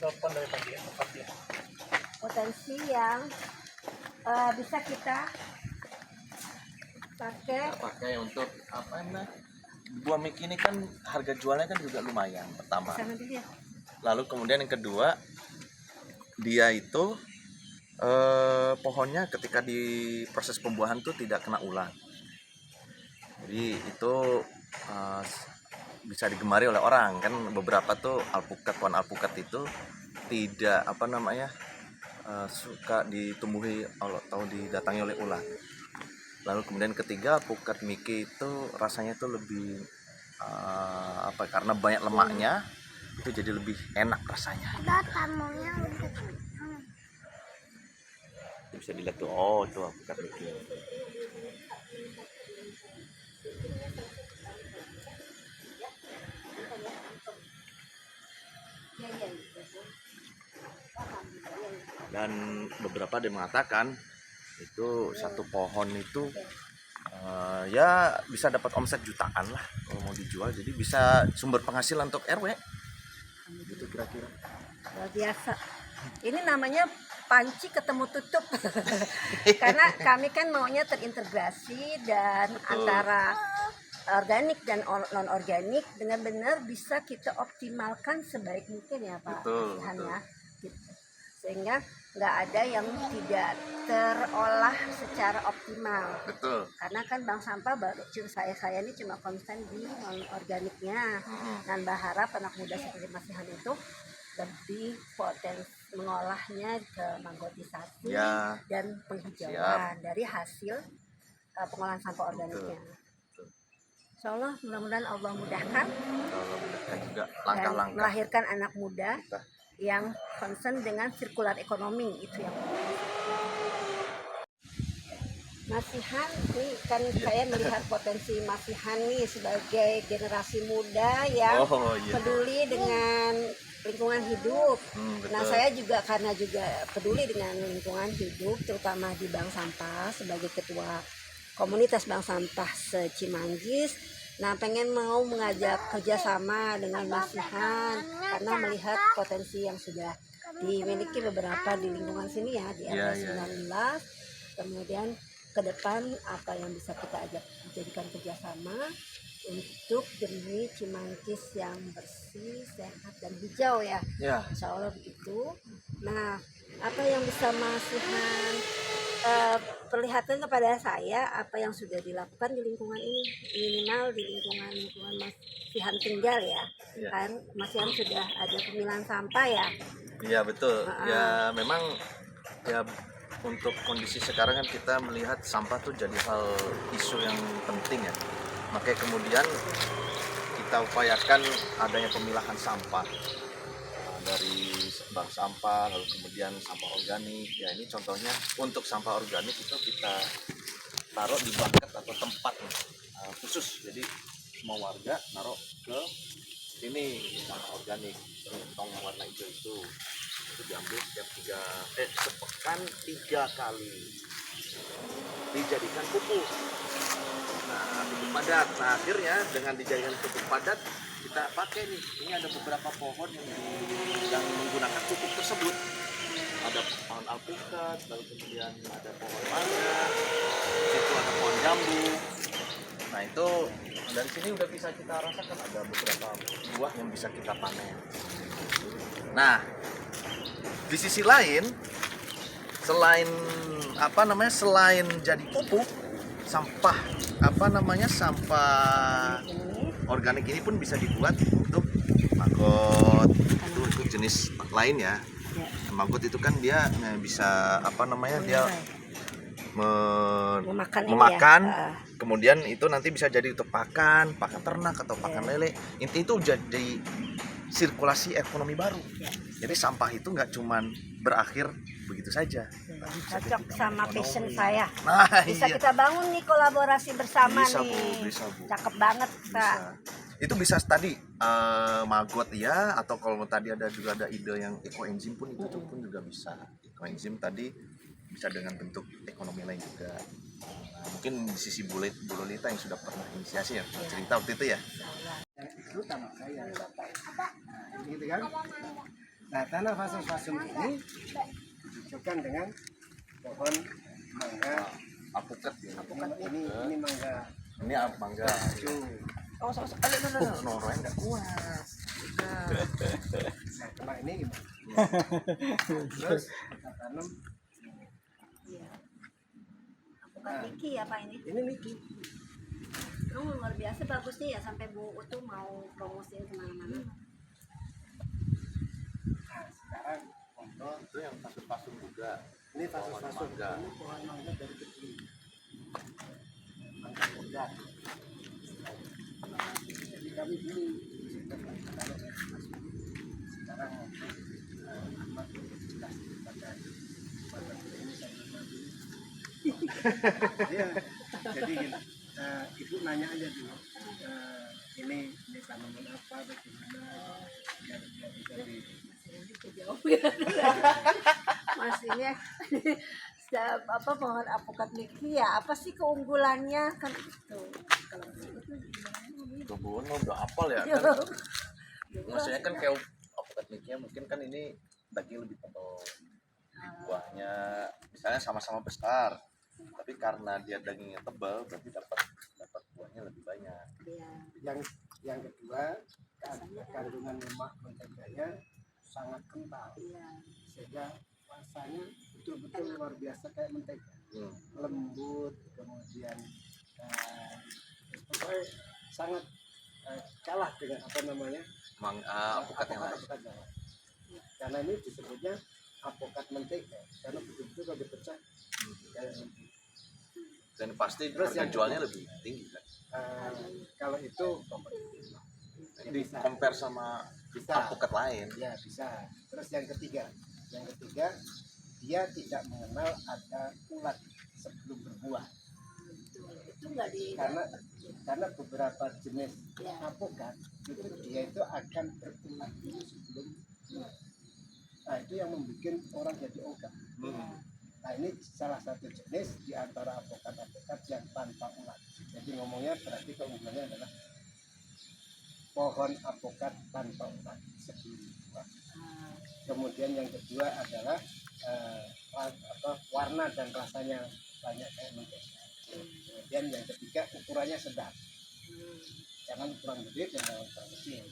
telepon dari pagi ya, Potensi yang bisa kita pakai untuk apa nah? Buah miki ini kan harga jualnya kan juga lumayan pertama. Lalu kemudian yang kedua, dia itu pohonnya ketika di proses pembuahan tuh tidak kena ulang. Jadi itu bisa digemari oleh orang kan. Beberapa tuh alpukat, pohon alpukat itu tidak suka ditumbuhi atau didatangi oleh ulat. Lalu kemudian ketiga, alpukat miki itu rasanya tuh lebih karena banyak lemaknya itu jadi lebih enak rasanya. Bisa dilihat tuh, itu alpukat miki. Dan beberapa ada yang mengatakan itu satu pohon itu ya bisa dapat omset jutaan lah kalau mau dijual, jadi bisa sumber penghasilan untuk RW gitu kira-kira. Luar biasa. Ini namanya panci ketemu tutup. Karena kami kan maunya terintegrasi dan antara organik dan non organik benar-benar bisa kita optimalkan sebaik mungkin ya Pak Kasihan ya. Gitu. Sehingga nggak ada yang tidak terolah secara optimal. Betul. Karena kan bank sampah saya ini cuma konsen di non organiknya. Dan berharap anak muda seperti Mas Ihan itu lebih potensi mengolahnya ke manggotisasi dan penghijauan dari hasil pengolahan sampah organiknya. Insya Allah mudah-mudahan Allah mudahkan juga langkah-langkah melahirkan anak muda yang concern dengan sirkular ekonomi itu yang Mas Ihan nih kan saya melihat potensi Mas Ihan nih sebagai generasi muda yang peduli dengan lingkungan hidup. Nah saya juga karena juga peduli dengan lingkungan hidup terutama di Bank Sampah sebagai ketua komunitas Bank Sampah se-Cimanggis. Nah pengen mau mengajak kerjasama dengan Mas Ihan karena melihat potensi yang sudah dimiliki beberapa di lingkungan sini ya di RW 19. Kemudian ke depan apa yang bisa kita ajak dijadikan kerjasama untuk demi Cimanggis yang bersih, sehat dan hijau ya. Insya Allah begitu. Nah apa yang bisa Mas Ihan perlihatkan kepada saya apa yang sudah dilakukan di lingkungan ini, minimal di lingkungan Mas Ihan tinggal ya. Kan Mas Ihan sudah ada pemilahan sampah ya. Iya betul. Ya memang ya untuk kondisi sekarang kan kita melihat sampah tuh jadi hal isu yang penting ya. Makanya kemudian kita upayakan adanya pemilahan sampah dari bank sampah, lalu kemudian sampah organik. Ya ini contohnya untuk sampah organik itu kita taruh di bucket atau tempat khusus. Jadi semua warga naruh ke sini sampah organik, tong warna hijau itu diambil setiap sepekan 3 kali dijadikan pupuk. Nah pupuk padat. Nah akhirnya dengan dijadikan pupuk padat kita pakai nih. Ini ada beberapa pohon yang menggunakan pupuk tersebut. Ada pohon alpukat, lalu kemudian ada pohon mangga, situ ada pohon jambu. Nah itu dari sini udah bisa kita rasakan ada beberapa buah yang bisa kita panen. Nah di sisi lain selain jadi pupuk, sampah sampah organik ini pun bisa dibuat untuk maggot. Itu untuk jenis lain ya. Maggot itu kan dia bisa dia memakan kemudian itu nanti bisa jadi untuk pakan ternak atau pakan lele. Inti itu jadi sirkulasi ekonomi baru. Jadi sampah itu nggak cuman berakhir begitu saja. Cocok sama passion saya. Bisa kita bangun nih kolaborasi bersama bisa, Bu. Cakep banget Pak. Itu bisa tadi maggot ya, atau kalau tadi juga ada ide yang ekoenzim pun itu pun juga bisa. Ekoenzim tadi bisa dengan bentuk ekonomi lain juga. Nah, mungkin di sisi Bu Lolita yang sudah pernah inisiasi ya, cerita waktu itu ya. Itu tanah saya. Nah, gitu kan. Nah, tanah fasum-fasum ini dicocokkan dengan pohon mangga. Alpukat ya. Ini mangga. Ini mangga. Cu. Oh, noronya nggak kuat. Nah, kalau ini gimana? Terus kita tanam. Iya. Apokat Niki apa ini? Ini Niki. Oh, luar biasa bagusnya ya, sampai Bu Utu mau promosiin kemana-mana. Nah, sekarang untuk Itu yang fasum-fasum juga. ini fasum-fasum. Mangga. Ini pohon mangga dari kecil. Mangga muda. Jadi kami dulu kalau sekarang amat jelas pada ini saya Iya. Jadi gini, ibu nanya aja dulu. Ini tanaman apa, bagaimana biar bisa di Jauh ya. Maksudnya apa pohon apokat Niki ya, apa sih keunggulannya kan itu? Kalau itu Kebun udah apal ya gimana? kan. Maksudnya kan kayak apokat Niki mungkin kan ini daging lebih tebal. Buahnya misalnya sama-sama besar, tapi karena dia dagingnya tebal berarti dapat buahnya lebih banyak. Iya. yang kedua, kandungan lemak menteganya sangat kental, Iya. sehingga rasanya betul-betul luar biasa kayak mentega, lembut, kemudian pokoknya sangat kalah dengan apa namanya Apokat yang lain. apokat yang lain. Karena ini disebutnya apokat mentega, karena betul-betul kalau dipecah kayak mentega. Dan pasti Terus harga yang jualnya lebih tinggi kan. Kalau itu kompetitif. Jadi bisa. compare sama Bisa. apokat lain. Ya bisa. Terus yang ketiga dia tidak mengenal ada ulat sebelum berbuah. Itu nggak di Karena beberapa jenis ya. apokat itu dia itu akan berulat dulu sebelum buah. Nah itu yang membuat orang jadi ogah. Nah ini salah satu jenis di antara apokat-apokat yang tanpa ulat. Jadi ngomongnya berarti keunggulannya adalah pohon apokat tanpa ulat sebelum buah. Kemudian yang kedua adalah warna dan rasanya banyak kayak mentega. Kemudian yang ketiga ukurannya sedang. Jangan ukuran gede, jangan ukuran kecil.